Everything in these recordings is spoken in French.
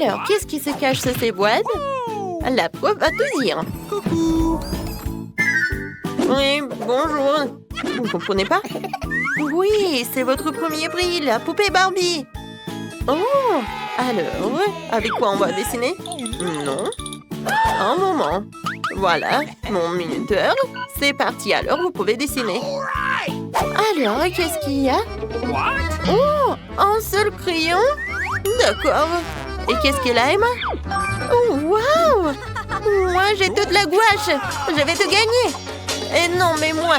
Alors, qu'est-ce qui se cache sous ces boîtes? La prof va tout dire. Coucou. Oui, bonjour. Vous ne comprenez pas? Oui, c'est votre premier prix, la poupée Barbie. Oh, alors, avec quoi on va dessiner? Non. Un moment. Voilà, mon minuteur. C'est parti, alors vous pouvez dessiner. Alors, qu'est-ce qu'il y a? Oh, un seul crayon? D'accord. Et qu'est-ce qu'elle a, Emma? Oh, waouh! Moi, j'ai toute la gouache. Je vais te gagner. Et non, mais moi.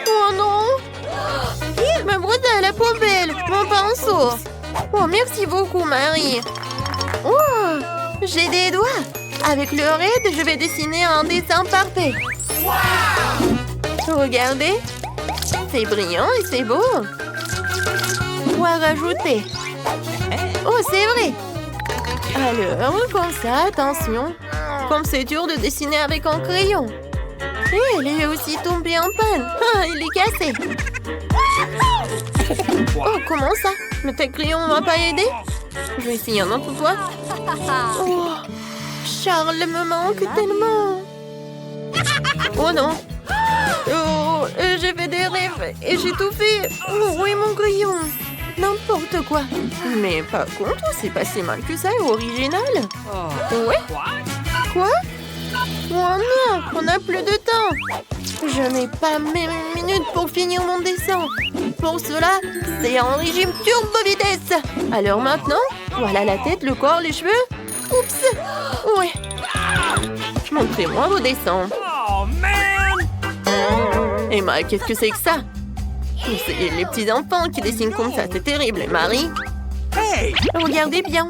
Oh non! Ma brosse à la poubelle, mon pinceau. Oh, merci beaucoup, Marie. Oh, j'ai des doigts. Avec le raid, je vais dessiner un dessin parfait. Regardez. C'est brillant et c'est beau. Quoi rajouter? Oh, c'est vrai. Alors, comme ça, attention. Comme c'est dur de dessiner avec un crayon. Et elle est aussi tombée en panne. Ah, il est cassé. Oh, comment ça? Mais tes crayons ne m'ont pas aidé? Je vais essayer un autre fois. Oh, Charles me manque tellement. Oh non. Oh, j'ai fait des rêves et j'ai tout fait. Oh, où est mon crayon? N'importe quoi. Mais par contre, c'est pas si mal que ça et original. Ouais? Quoi? Oh non, on n'a plus de temps. Je n'ai pas même une minute pour finir mon dessin. Pour cela, c'est un régime turbo vitesse. Alors maintenant, voilà la tête, le corps, les cheveux. Oups. Ouais. Montrez-moi vos dessins. Oh, man! Emma, qu'est-ce que c'est que ça? C'est les petits enfants qui dessinent comme ça, c'est terrible. Et Marie? Hey! Regardez bien.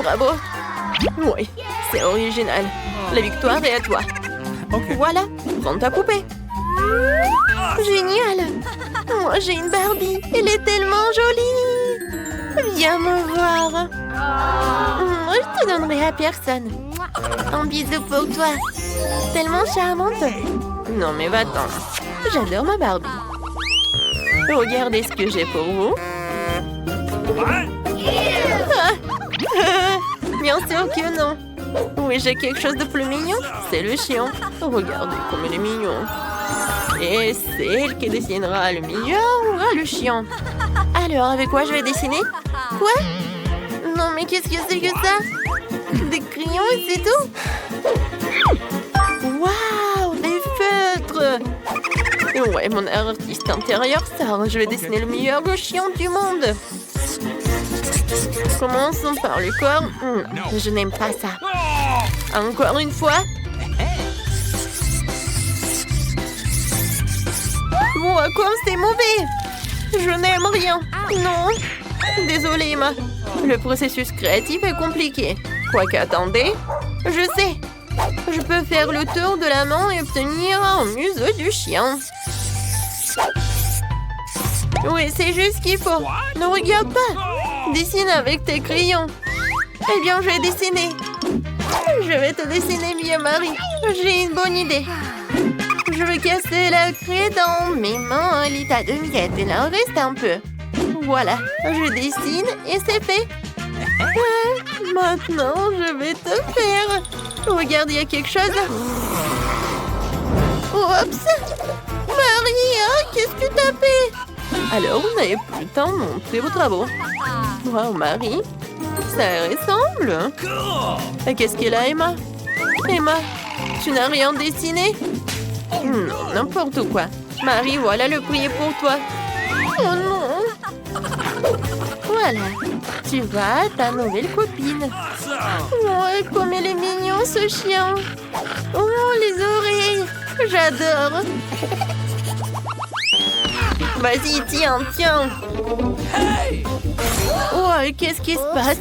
Bravo. Oui, c'est original. La victoire est à toi. OK. Voilà, prends ta poupée. Génial. Moi, j'ai une Barbie. Elle est tellement jolie. Viens me voir. Je te donnerai à personne. Un bisou pour toi. Tellement charmante. Non, mais va-t'en. J'adore ma Barbie. Regardez ce que j'ai pour vous. Bien sûr que non. Oui, j'ai quelque chose de plus mignon. C'est le chien. Regardez comme il est mignon. Et c'est elle qui dessinera le meilleur ou le chien. Alors, avec quoi je vais dessiner? Quoi? Non, mais qu'est-ce que c'est que ça? Des crayons et c'est tout? Waouh, des feutres! Ouais, mon artiste intérieur sort. Je vais dessiner le meilleur chien du monde. Commençons par le corps. Je n'aime pas ça. Encore une fois. Oh, comme c'est mauvais. Je n'aime rien. Non. Désolée, Emma. Le processus créatif est compliqué. Quoique, attendez. Je sais. Je peux faire le tour de la main et obtenir un museau du chien. Oui, c'est juste ce qu'il faut. Ne regarde pas. Dessine avec tes crayons. Eh bien, je vais dessiner. Je vais te dessiner mieux, Marie. J'ai une bonne idée. Je vais casser la craie dans mes mains à l'état de miettes. Il en reste un peu. Voilà, je dessine et c'est fait. Maintenant, je vais te faire. Regarde, il y a quelque chose. Oups. Marie, qu'est-ce que t'as fait? Alors, vous n'avez plus le temps de montrer vos travaux. Wow, Marie, ça ressemble. Et qu'est-ce qu'elle a, Emma? Emma, tu n'as rien dessiné? Non, n'importe quoi. Marie, voilà le prix pour toi. Oh non. Voilà, tu vois ta nouvelle copine. Oh, comme elle est mignon, ce chien. Oh, les oreilles. J'adore. Vas-y, tiens. Oh, qu'est-ce qui se passe?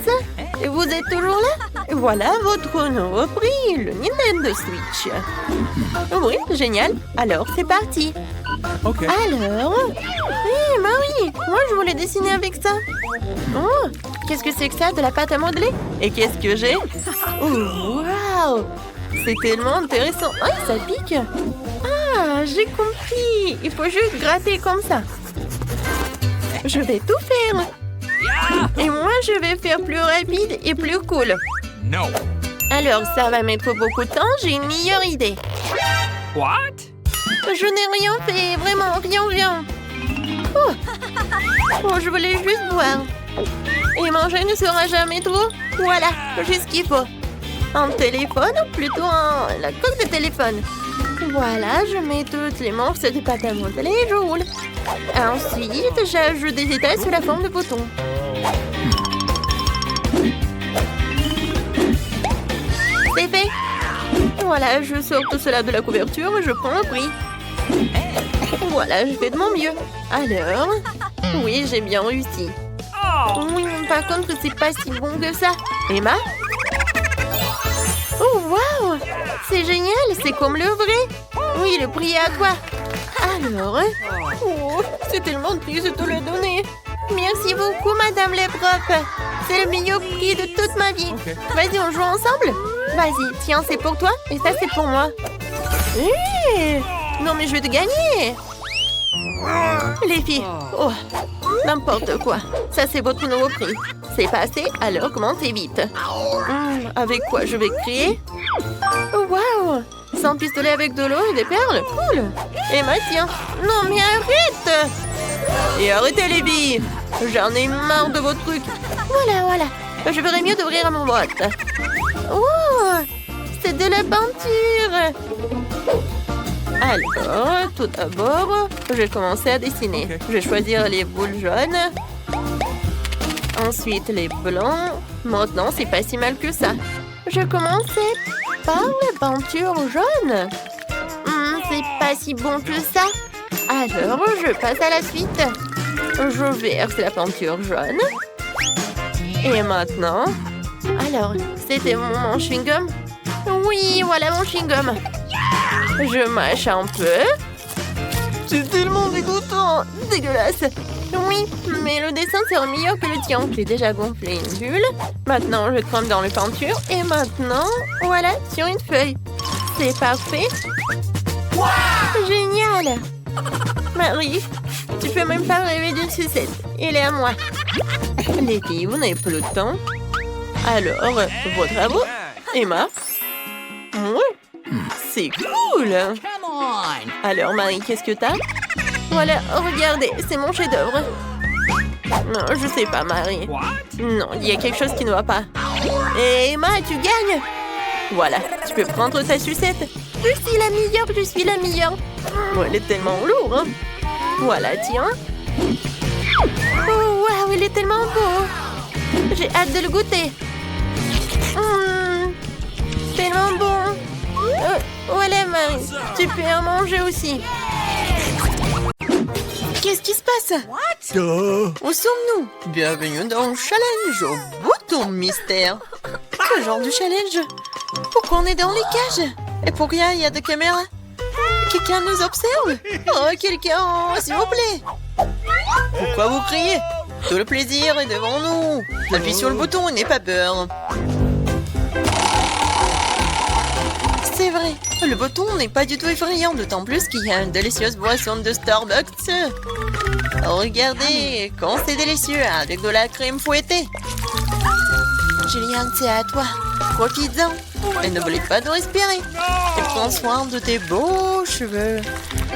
Vous êtes toujours là? Voilà votre nouveau prix, le Nintendo Switch. Oui, génial. Alors, c'est parti. OK. Alors... Hé, Marie, moi je voulais dessiner avec ça. Oh, qu'est-ce que c'est que ça? De la pâte à modeler? Et qu'est-ce que j'ai? Oh, waouh! C'est tellement intéressant. Ah, ça pique. Ah, j'ai compris. Il faut juste gratter comme ça. Je vais tout faire. Et moi, je vais faire plus rapide et plus cool. No. Alors, ça va mettre beaucoup de temps, j'ai une meilleure idée. What? Je n'ai rien fait, vraiment, rien. Oh. Oh, je voulais juste boire. Et manger ne sera jamais trop. Voilà, juste ce qu'il faut. Un téléphone, ou plutôt la coque de téléphone. Voilà, je mets toutes les morceaux de pâte à modeler et je roule. Ensuite, j'ajoute des états sous la forme de boutons. C'est fait. Voilà, je sors tout cela de la couverture et je prends un prix. Voilà, je fais de mon mieux. Alors, oui, j'ai bien réussi. Oui, par contre, c'est pas si bon que ça. Emma? Oh, waouh! C'est génial, c'est comme le vrai. Oui, le prix est à toi. Alors, oh, c'est tellement triste de te le donner. Merci beaucoup, Madame les profs. C'est le meilleur prix de toute ma vie. Okay. Vas-y, on joue ensemble? Vas-y, tiens, c'est pour toi et ça, c'est pour moi. Non, mais je vais te gagner. Les filles, oh, n'importe quoi. Ça, c'est votre nouveau prix. C'est passé, alors commentez vite. Avec quoi je vais créer? Oh, waouh! Sans pistolet avec de l'eau et des perles, cool. Emma, tiens. Non, mais arrête! Et arrêtez les filles. J'en ai marre de vos trucs. Voilà. Je ferais mieux d'ouvrir mon boîte. Oh! C'est de la peinture. Alors, tout d'abord, je vais commencer à dessiner. Okay. Je vais choisir les boules jaunes. Ensuite, les blancs. Maintenant, c'est pas si mal que ça. Je commençais par la peinture jaune. C'est pas si bon que ça. Alors, je passe à la suite. Je verse la peinture jaune. Et maintenant... Alors, c'était mon chewing-gum? Oui, voilà mon chewing-gum. Je mâche un peu. C'est tellement dégoûtant. Dégueulasse. Oui, mais le dessin sera meilleur que le tien. J'ai déjà gonflé une bulle. Maintenant, je trempe dans la peinture. Et maintenant, voilà, sur une feuille. C'est parfait. Wow! Génial. Marie, tu peux même pas rêver d'une sucette. Elle est à moi. Les filles, vous n'avez plus le temps. Alors, vos travaux, Emma? Oui, c'est cool. Come on. Alors, Marie, qu'est-ce que t'as? Voilà, regardez, c'est mon chef-d'œuvre. Non, je sais pas, Marie. What? Non, il y a quelque chose qui ne va pas. Et Emma, tu gagnes. Voilà, tu peux prendre ta sucette. Je suis la meilleure. Oh, elle est tellement lourde. Hein? Voilà, tiens. Oh, waouh, il est tellement beau. J'ai hâte de le goûter. Tellement bon. Voilà, Marie. Tu peux en manger aussi. Qu'est-ce qui se passe? Où sommes-nous? Bienvenue dans le challenge au bouton mystère. Quel genre de challenge? Pourquoi on est dans les cages? Et pourquoi il y a des caméras? Quelqu'un nous observe? Oh, quelqu'un, s'il vous plaît. Pourquoi vous criez? Tout le plaisir est devant nous. Appuyez sur le bouton et n'aie pas peur. C'est vrai, le bouton n'est pas du tout effrayant, d'autant plus qu'il y a une délicieuse boisson de Starbucks. Regardez, quand c'est délicieux, avec de la crème fouettée. Julian, c'est à toi. Profites-en. Et n'oublie pas de respirer. Et prends soin de tes beaux cheveux.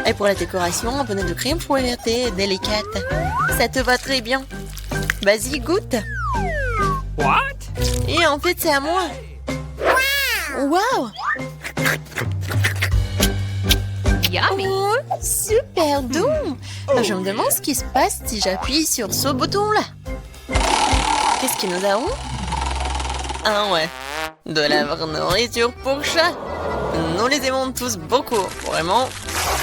Et pour la décoration, un peu de crème fouettée délicate. Ça te va très bien. Vas-y, goûte. What? Et en fait, c'est à moi. Waouh! Oh, super doux! Je me demande ce qui se passe si j'appuie sur ce bouton-là. Qu'est-ce que nous avons? Ah ouais, de la vraie nourriture pour chat. Nous les aimons tous beaucoup. Vraiment,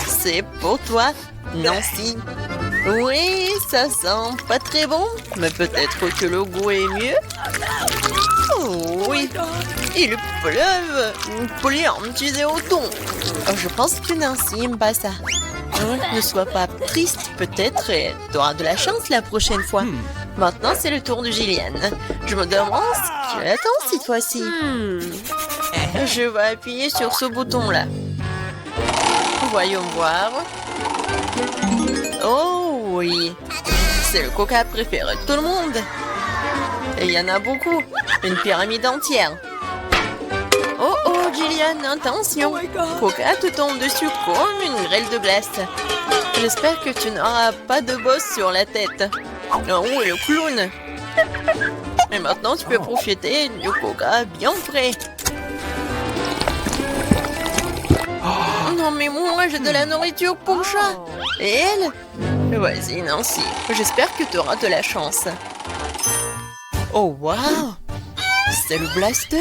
c'est pour toi, Nancy. Oui, ça sent pas très bon, mais peut-être que le goût est mieux. Oh oui, il pleuve. Plein de petits automnes. Je pense que Nancy n'aime pas ça. Ne sois pas triste, peut-être, et tu auras de la chance la prochaine fois. Maintenant, c'est le tour de Gillian. Je me demande ce qu'elle attend cette fois-ci. Je vais appuyer sur ce bouton-là. Voyons voir. Oh oui, c'est le coca préféré de tout le monde. Et il y en a beaucoup. Une pyramide entière. Oh oh, Jillian, attention. Coca te tombe dessus comme une grêle de glace. J'espère que tu n'auras pas de bosse sur la tête. Oh, le clown. Et maintenant, tu peux profiter du Coca bien frais. Non, mais moi, j'ai de la nourriture pour chat. Et elle? Vas-y, Nancy. J'espère que tu auras de la chance. Oh, waouh! C'est le blaster.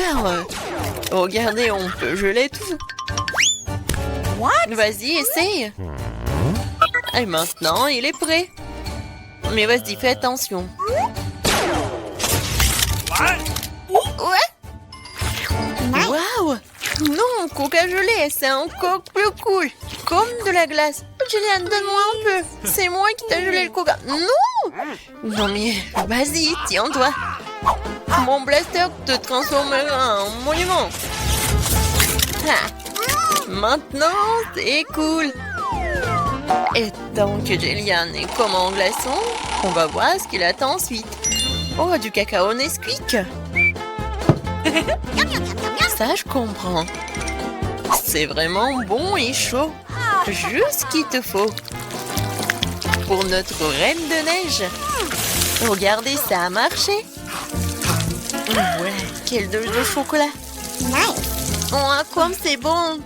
Regardez, on peut geler tout. Vas-y, essaye. Et maintenant, il est prêt. Mais vas-y, fais attention. Ouais? Waouh! Non, Coca gelé, c'est encore plus cool. Comme de la glace. Jillian, donne-moi un peu. C'est moi qui t'ai gelé le Coca. Non! Non mais, vas-y, tiens-toi. Mon blaster te transformera en monument. Ah. Maintenant, c'est cool. Et tant que Jillian est comme en glaçon, on va voir ce qu'il attend ensuite. Oh, du cacao Nesquik. Ça, je comprends. C'est vraiment bon et chaud. Juste ce qu'il te faut. Pour notre reine de neige. Regardez, ça a marché. Ouais, quelle douche de chocolat. Oh, comme c'est bon.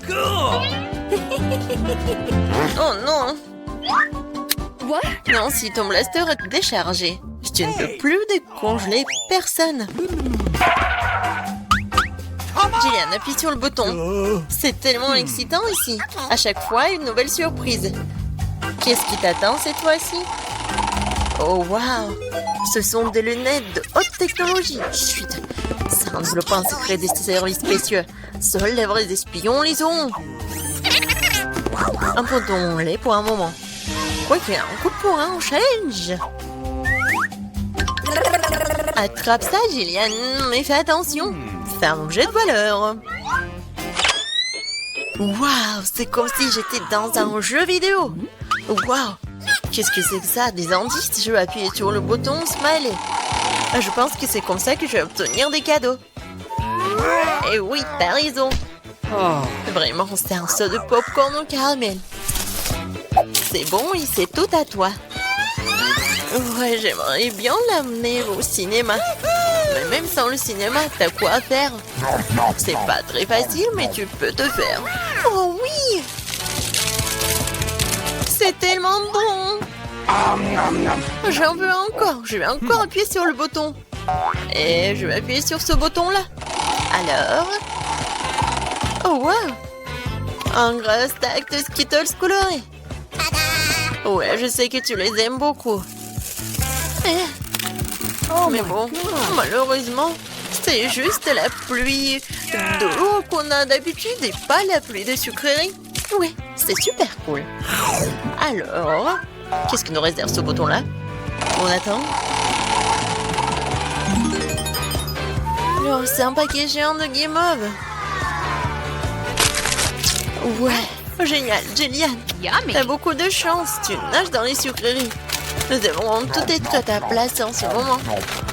Oh non. Non, si ton blaster est déchargé, tu ne peux plus décongeler personne. Jillian, appuie sur le bouton. C'est tellement excitant ici. À chaque fois, une nouvelle surprise. Qu'est-ce qui t'attend cette fois-ci? Oh, waouh! Ce sont des lunettes de haute technologie. Chut! Ça ne développe pas un secret des services spéciaux. Seuls les vrais espions les ont. Abandonnons-les pour un moment. Ok, un coup de poing, challenge. Attrape ça, Jillian, mais fais attention. C'est un objet de valeur. Waouh, c'est comme si j'étais dans un jeu vidéo. Waouh, qu'est-ce que c'est que ça? Des indices? Je vais appuyer sur le bouton Smiley. Je pense que c'est comme ça que je vais obtenir des cadeaux. Et oui, t'as raison. Vraiment, c'est un saut de popcorn au caramel. C'est bon et c'est tout à toi. Ouais, j'aimerais bien l'amener au cinéma. Mais même sans le cinéma, t'as quoi à faire? C'est pas très facile, mais tu peux te faire. Oh oui! C'est tellement bon! J'en veux encore. Je vais encore appuyer sur le bouton. Et je vais appuyer sur ce bouton-là. Alors... Oh, wow! Un gros stack de Skittles colorés. Ouais, je sais que tu les aimes beaucoup. Mais bon, malheureusement, c'est juste la pluie de l'eau qu'on a d'habitude et pas la pluie de sucreries. Oui, c'est super cool. Alors, qu'est-ce qui nous réserve ce bouton-là? On attend. Oh, c'est un paquet géant de guimauve. Ouais, génial, Jillian. T'as beaucoup de chance, tu nages dans les sucreries. Nous devons tout être à ta place en ce moment.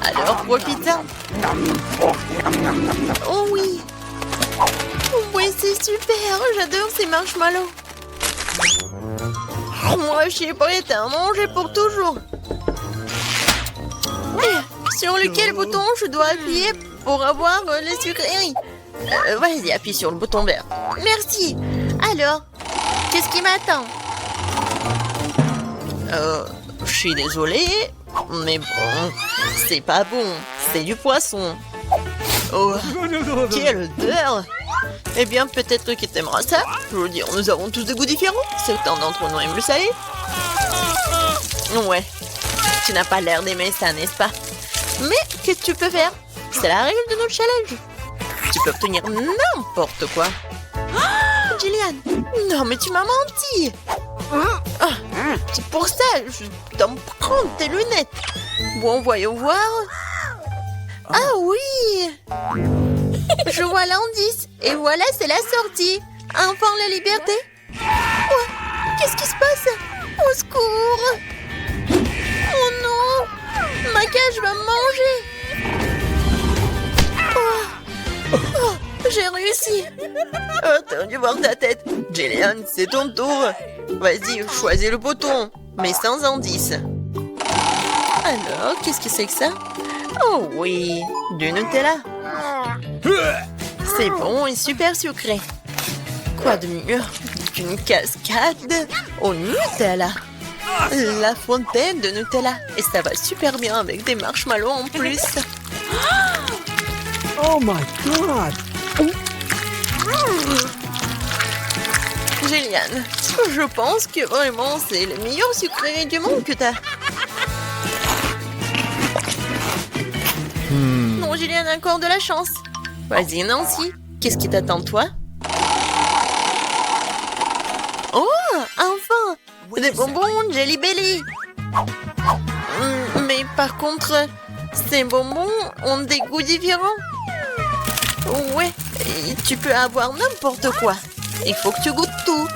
Alors profite-en. Oh oui. Oui, c'est super. J'adore ces marshmallows. Moi, je suis prête à en manger pour toujours. Et sur lequel bouton je dois appuyer pour avoir les sucreries? Vas-y, appuie sur le bouton vert. Merci. Alors, qu'est-ce qui m'attend? Je suis désolée, mais bon, c'est pas bon, c'est du poisson. Oh, quelle odeur! Eh bien, peut-être que t'aimeras ça. Je veux dire, nous avons tous des goûts différents. Certains d'entre nous aiment le salé. Ouais, tu n'as pas l'air d'aimer ça, n'est-ce pas? Mais qu'est-ce que tu peux faire? C'est la règle de notre challenge. Tu peux obtenir n'importe quoi. Oh, Jillian, non mais tu m'as menti. C'est pour ça, je dois me prendre tes lunettes. Bon, voyons voir. Ah oui! Je vois l'indice. Et voilà, c'est la sortie. Enfin la liberté. Oh, qu'est-ce qui se passe? Au secours! Oh non! Ma cage va me manger! J'ai réussi. Oh, t'as dû voir ta tête. Jillian, c'est ton tour. Vas-y, choisis le bouton, mais sans indice. Alors, qu'est-ce que c'est que ça? Oh oui, du Nutella. C'est bon et super sucré. Quoi de mieux qu'une cascade au Nutella? La fontaine de Nutella. Et ça va super bien avec des marshmallows en plus. Oh my god! Juliane, je pense que vraiment c'est le meilleur sucré du monde que t'as. Non, Juliane a encore de la chance. Vas-y, Nancy, qu'est-ce qui t'attend, toi? Oh, enfin! Des bonbons Jelly Belly. Mais par contre, ces bonbons ont des goûts différents. Ouais, et tu peux avoir n'importe quoi. Il faut que tu goûtes tout.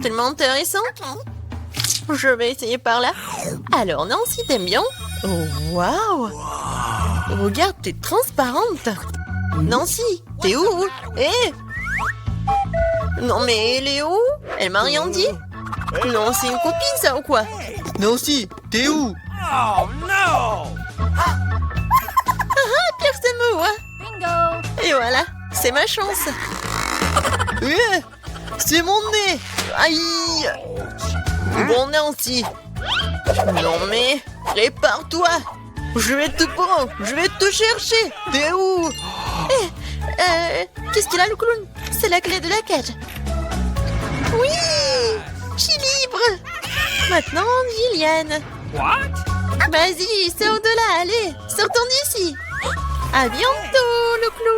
Tellement intéressant. Je vais essayer par là. Alors, Nancy, t'aimes bien? Oh, waouh! Regarde, t'es transparente. Nancy, t'es où? Hé! Non, mais elle est où? Elle m'a rien dit. Non, c'est une copine, ça, ou quoi? Nancy, t'es où? Oh no! Personne me voit. Bingo! Et voilà, c'est ma chance. C'est mon nez. Aïe! Bon, Nancy. Non, mais répare-toi. Je vais te prendre, je vais te chercher. T'es où? Qu'est-ce qu'il a, le clown? C'est la clé de la cage. Oui! Je suis libre. Maintenant, Gillian. What? Vas-y, sors de là, allez. Sortons d'ici. À bientôt, le clown.